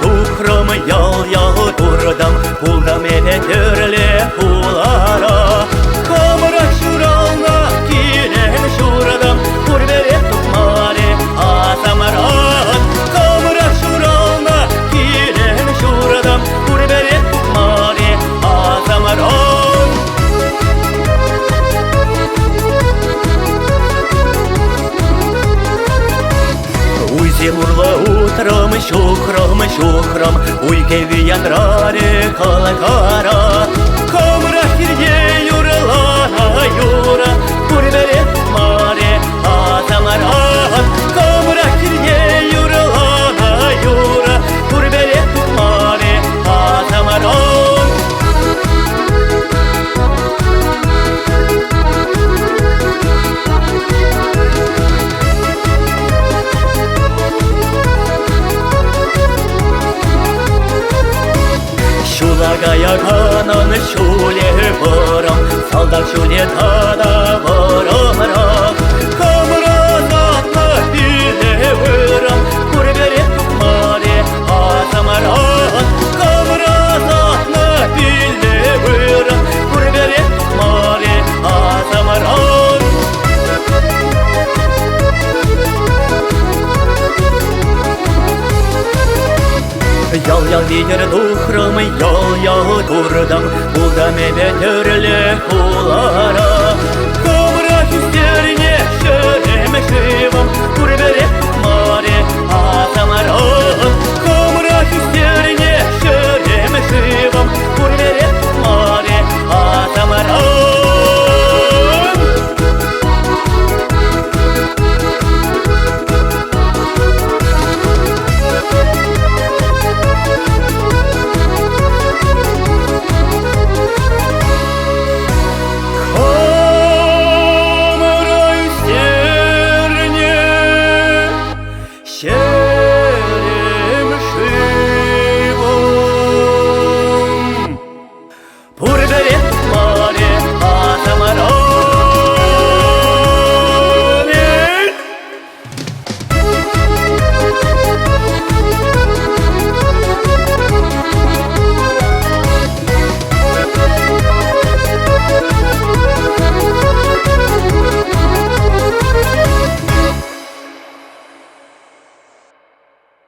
тухрым ял турдым, пулдым эпетерле пулара. Камырак шурална килен шурдым, пурберет тукмаре асамаран. Камырак шурална килен шурдым, пурберет тукмаре асамаран. Уй, зимурлы утром, шухром, уй, кеви ятраре калакара. Камра хирге юрлана юра, пурберет маре асамаран. Камра хирге юрлана юра, пурберет маре асамаран. Шулагая канан шуле бором, солдат шуле тада боромрак. Камразатна биле вырам, пурберет тукмаре асамаран. Камразатна биле вырам, пурберет тукмаре асамаран. Ял ветер тухрым, ял турдым, пулдым эпетерле пулара. Камра хистерне шерем шивым, пурберет